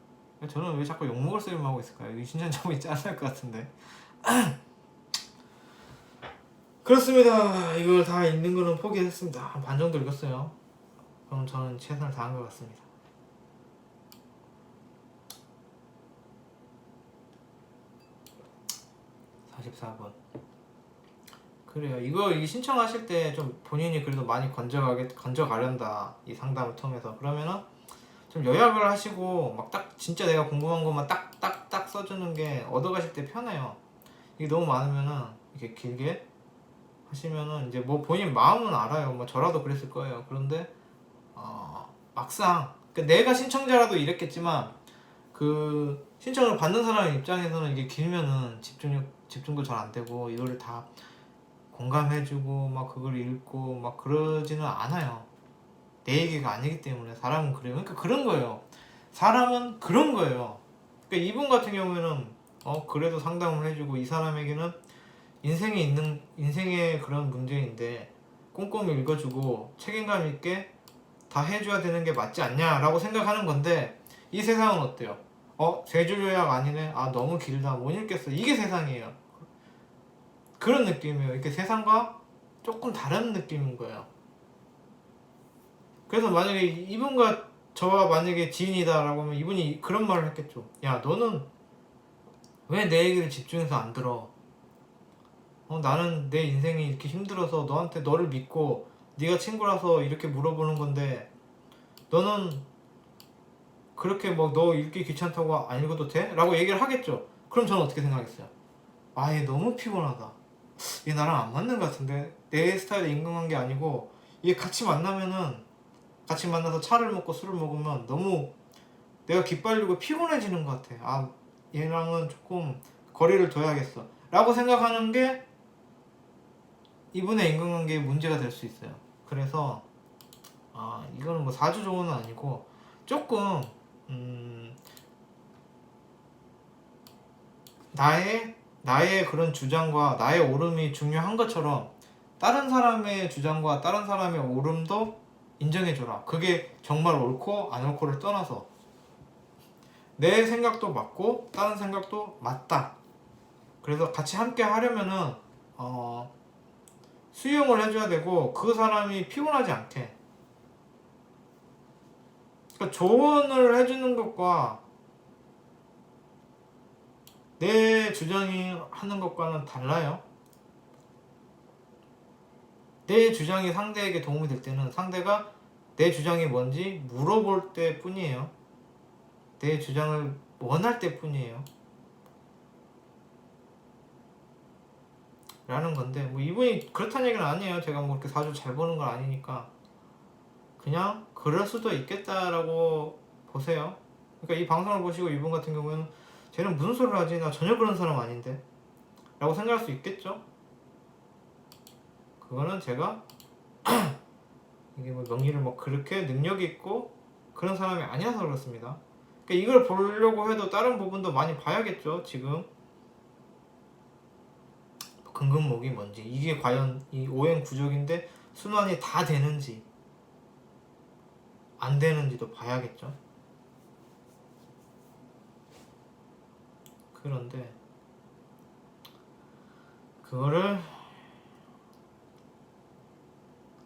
저는 왜 자꾸 욕먹을 소리만 하고 있을까요? 이 신천자분이 짠할 것 같은데. 그렇습니다. 이걸 다 읽는 거는 포기했습니다. 한 반 정도 읽었어요. 그럼 저는 최선을 다한 것 같습니다. 44번. 그래요. 이 신청하실 때 좀 본인이 그래도 많이 건져가련다, 이 상담을 통해서. 그러면은 좀 요약을 하시고 막 딱 진짜 내가 궁금한 것만 딱딱딱 써주는 게 얻어가실 때 편해요. 이게 너무 많으면은 이렇게 길게 하시면은 이제 뭐 본인 마음은 알아요. 뭐 저라도 그랬을 거예요. 그런데 막상 내가 신청자라도 이랬겠지만 그 신청을 받는 사람 입장에서는 이게 길면은 집중도 잘 안 되고 이거를 다 공감해주고 막 그걸 읽고 막 그러지는 않아요. 내 얘기가 아니기 때문에. 사람은 그래요. 그러니까 그런 거예요. 사람은 그런 거예요. 그러니까 이분 같은 경우에는 그래도 상담을 해주고 이 사람에게는 인생의 그런 문제인데 꼼꼼히 읽어주고 책임감 있게 다 해줘야 되는 게 맞지 않냐라고 생각하는 건데 이 세상은 어때요? 세 줄 요약 아니네. 너무 길다. 못 읽겠어. 이게 세상이에요. 그런 느낌이에요. 이렇게 세상과 조금 다른 느낌인 거예요. 그래서 만약에 이분과 저와 만약에 지인이다라고 하면 이분이 그런 말을 했겠죠. 야, 너는 왜 내 얘기를 집중해서 안 들어? 나는 내 인생이 이렇게 힘들어서 너를 믿고 네가 친구라서 이렇게 물어보는 건데 너는 그렇게 뭐 너 읽기 귀찮다고 안 읽어도 돼? 라고 얘기를 하겠죠. 그럼 저는 어떻게 생각했어요? 얘 너무 피곤하다. 얘 나랑 안 맞는 것 같은데 내 스타일의 인간관계 아니고 얘 같이 만나서 차를 먹고 술을 먹으면 너무 내가 기빨리고 피곤해지는 것 같아. 얘랑은 조금 거리를 둬야겠어 라고 생각하는 게 이분의 인간관계에 문제가 될 수 있어요. 그래서 이거는 뭐 사주 조언은 아니고 조금 나의 그런 주장과 나의 옳음이 중요한 것처럼 다른 사람의 주장과 다른 사람의 옳음도 인정해줘라. 그게 정말 옳고 안 옳고를 떠나서 내 생각도 맞고 다른 생각도 맞다. 그래서 같이 함께 하려면은 수용을 해줘야 되고 그 사람이 피곤하지 않게. 그러니까 조언을 해주는 것과 내 주장이 하는 것과는 달라요. 내 주장이 상대에게 도움이 될 때는 상대가 내 주장이 뭔지 물어볼 때 뿐이에요. 내 주장을 원할 때 뿐이에요. 라는 건데 뭐 이분이 그렇다는 얘기는 아니에요. 제가 뭐 이렇게 사주 잘 보는 건 아니니까 그냥 그럴 수도 있겠다라고 보세요. 그러니까 이 방송을 보시고 이분 같은 경우에는 쟤는 무슨 소리를 하지? 나 전혀 그런 사람 아닌데 라고 생각할 수 있겠죠. 그거는 제가 이게 뭐 명리를 뭐 그렇게 능력이 있고 그런 사람이 아니라서 그렇습니다. 그러니까 이걸 보려고 해도 다른 부분도 많이 봐야겠죠. 지금 근근목이 뭔지, 이게 과연 이 오행 구족인데 순환이 다 되는지 안 되는지도 봐야겠죠. 그런데 그거를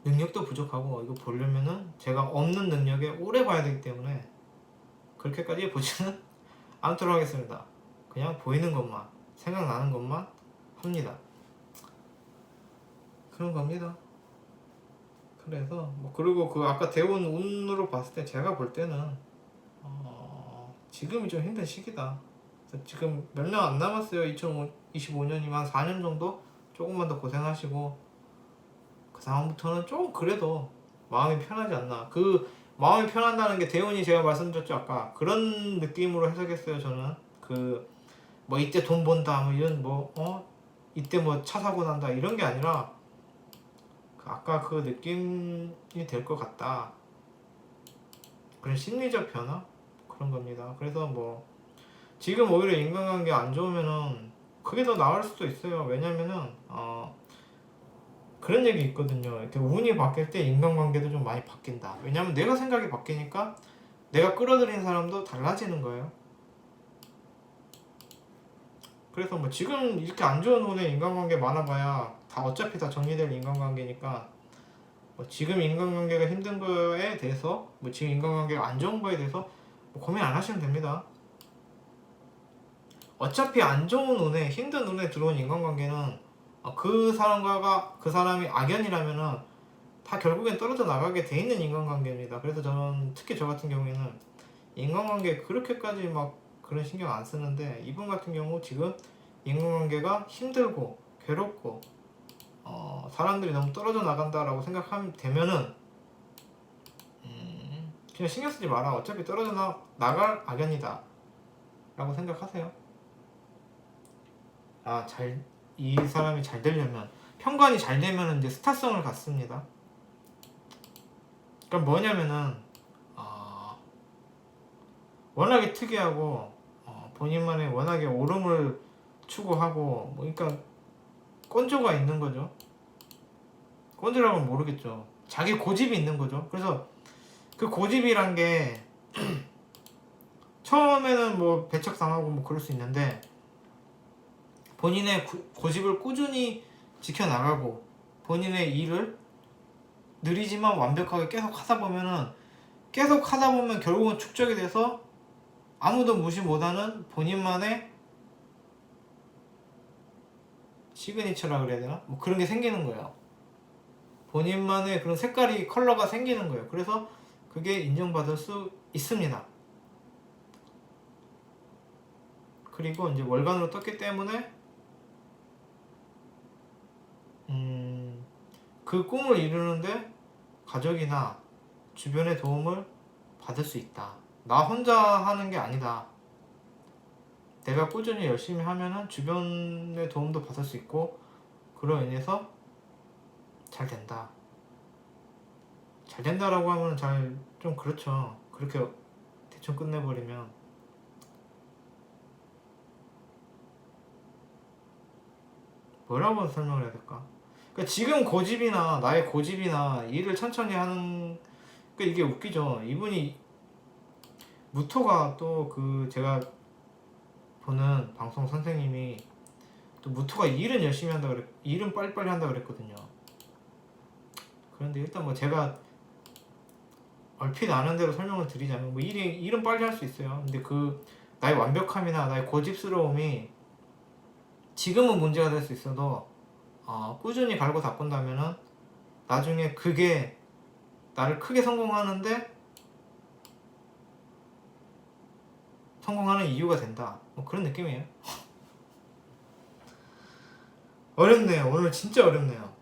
능력도 부족하고 이거 보려면은 제가 없는 능력에 오래 봐야 되기 때문에 그렇게까지 보지는 않도록 하겠습니다. 그냥 보이는 것만, 생각나는 것만 합니다. 그런 겁니다. 그래서 뭐 그리고 그 아까 대운 운으로 봤을 때 제가 볼 때는 지금이 좀 힘든 시기다. 지금 몇 년 안 남았어요. 2025년이면 한 4년 정도 조금만 더 고생하시고 그 다음부터는 좀 그래도 마음이 편하지 않나. 그 마음이 편한다는 게 대운이 제가 말씀드렸죠 아까 그런 느낌으로 해석했어요. 저는 그 뭐 이때 돈 번다 뭐 이런 이때 뭐 차 사고 난다 이런 게 아니라 아까 그 느낌이 될 것 같다. 그런 심리적 변화 그런 겁니다. 그래서 뭐 지금 오히려 인간관계 안 좋으면은 그게 더 나을 수도 있어요. 왜냐면은 그런 얘기 있거든요. 이렇게 운이 바뀔 때 인간관계도 좀 많이 바뀐다. 왜냐면 내가 생각이 바뀌니까 내가 끌어들이는 사람도 달라지는 거예요. 그래서 뭐 지금 이렇게 안 좋은 운에 인간관계 많아봐야 다 어차피 다 정리될 인간관계니까 뭐 지금 인간관계가 힘든 거에 대해서 뭐 지금 인간관계가 안 좋은 거에 대해서 뭐 고민 안 하시면 됩니다. 어차피 안 좋은 운에 힘든 운에 들어온 인간관계는 그 사람이 악연이라면은 다 결국엔 떨어져 나가게 돼 있는 인간관계입니다. 그래서 저는 특히 저 같은 경우에는 인간관계 그렇게까지 막 그런 신경 안 쓰는데 이분 같은 경우 지금 인간관계가 힘들고 괴롭고 사람들이 너무 떨어져 나간다라고 생각하면 되면은 그냥 신경 쓰지 마라. 어차피 떨어져 나갈 악연이다 라고 생각하세요. 이 사람이 잘 되려면 편관이 잘 되면 이제 스타성을 갖습니다. 그러니까 뭐냐면은 워낙에 특이하고 본인만의 워낙에 오름을 추구하고 뭐 그러니까 꼰조가 있는 거죠. 꼰조라고는 모르겠죠. 자기 고집이 있는 거죠. 그래서 그 고집이란 게 처음에는 뭐 배척당하고 뭐 그럴 수 있는데 본인의 고집을 꾸준히 지켜나가고 본인의 일을 느리지만 완벽하게 계속 하다 보면 결국은 축적이 돼서 아무도 무시 못하는 본인만의 시그니처라 그래야 되나? 뭐 그런 게 생기는 거예요. 본인만의 그런 색깔이 컬러가 생기는 거예요. 그래서 그게 인정받을 수 있습니다. 그리고 이제 월간으로 떴기 때문에 그 꿈을 이루는데 가족이나 주변의 도움을 받을 수 있다. 나 혼자 하는 게 아니다. 내가 꾸준히 열심히 하면은 주변의 도움도 받을 수 있고 그로 인해서 잘 된다. 잘 된다라고 하면 좀 그렇죠. 그렇게 대충 끝내버리면 뭐라고 설명을 해야 될까? 그러니까 지금 고집이나 나의 고집이나 일을 천천히 하는 그러니까 이게 웃기죠. 이분이 무토가 또 그 제가 보는 방송 선생님이 또 무토가 일은 열심히 한다 그랬 일은 빨리빨리 한다 그랬거든요. 그런데 일단 뭐 제가 얼핏 아는 대로 설명을 드리자면 뭐 일은 빨리 할 수 있어요. 근데 그 나의 완벽함이나 나의 고집스러움이 지금은 문제가 될 수 있어도 꾸준히 갈고 닦은다면은 나중에 그게 나를 크게 성공하는 이유가 된다. 뭐 그런 느낌이에요. 어렵네요. 오늘 진짜 어렵네요.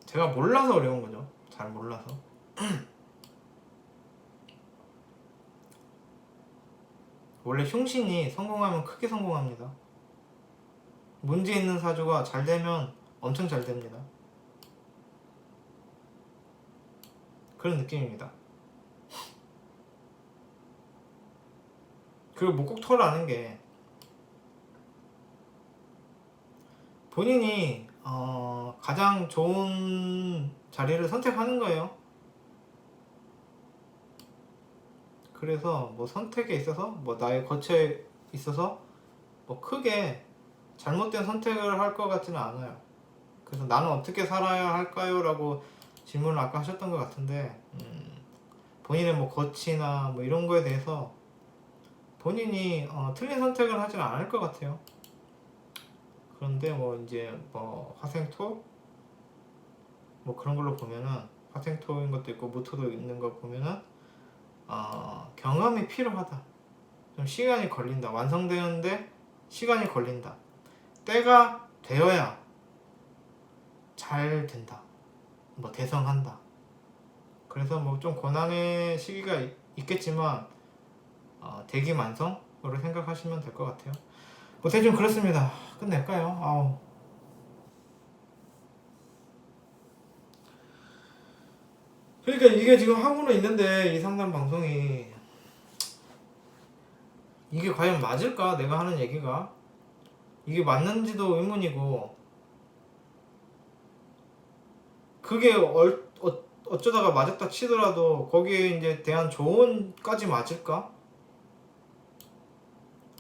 제가 몰라서 어려운 거죠. 잘 몰라서. 원래 흉신이 성공하면 크게 성공합니다. 문제 있는 사주가 잘 되면 엄청 잘 됩니다. 그런 느낌입니다. 그리고 뭐 꼭 털어라는 게 본인이 가장 좋은 자리를 선택하는 거예요. 그래서 뭐 선택에 있어서 뭐 나의 거처에 있어서 뭐 크게 잘못된 선택을 할 것 같지는 않아요. 그래서 나는 어떻게 살아야 할까요? 라고 질문을 아까 하셨던 것 같은데 본인의 뭐 거치나 뭐 이런 거에 대해서 본인이 틀린 선택을 하지는 않을 것 같아요. 그런데 뭐 이제 뭐 화생토 뭐 그런 걸로 보면은 화생토인 것도 있고 무토도 있는 거 보면은 경험이 필요하다. 좀 시간이 걸린다. 완성되는데 시간이 걸린다. 때가 되어야 잘 된다. 뭐 대성한다. 그래서 뭐 좀 고난의 시기가 있겠지만 대기만성으로 생각하시면 될 것 같아요. 뭐 대충 그렇습니다. 끝낼까요? 아우. 그러니까 이게 지금 하고는 있는데 이 상담 방송이 이게 과연 맞을까? 내가 하는 얘기가 이게 맞는지도 의문이고 그게 어쩌다가 맞았다 치더라도 거기에 이제 대한 조언까지 맞을까?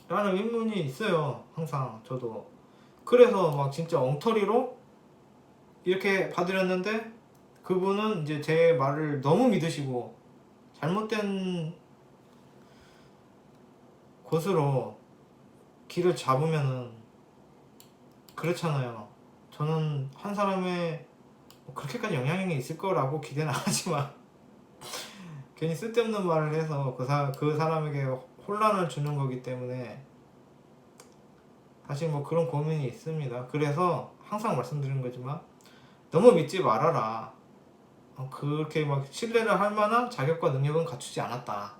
라는 의문이 있어요. 항상 저도. 그래서 막 진짜 엉터리로 이렇게 봐드렸는데 그분은 이제 제 말을 너무 믿으시고 잘못된 곳으로 길을 잡으면은 그렇잖아요. 저는 한 사람의 그렇게까지 영향력이 있을 거라고 기대는 안 하지만 괜히 쓸데없는 말을 해서 그 사람에게 혼란을 주는 거기 때문에 사실 뭐 그런 고민이 있습니다. 그래서 항상 말씀드리는 거지만 너무 믿지 말아라. 그렇게 막 신뢰를 할 만한 자격과 능력은 갖추지 않았다.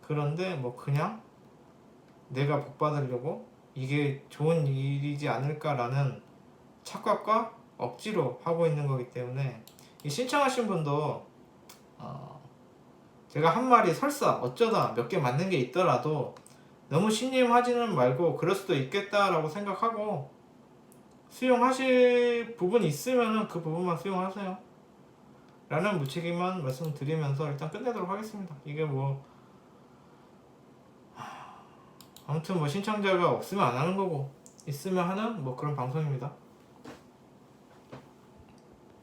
그런데 뭐 그냥 내가 복 받으려고 이게 좋은 일이지 않을까라는 착각과 억지로 하고 있는 거기 때문에 이 신청하신 분도 제가 한 말이 설사 어쩌다 몇 개 맞는 게 있더라도 너무 신임하지는 말고 그럴 수도 있겠다라고 생각하고 수용하실 부분이 있으면은 그 부분만 수용하세요 라는 무책임한 말씀 드리면서 일단 끝내도록 하겠습니다. 이게 뭐 아무튼 뭐 신청자가 없으면 안 하는 거고 있으면 하는 뭐 그런 방송입니다.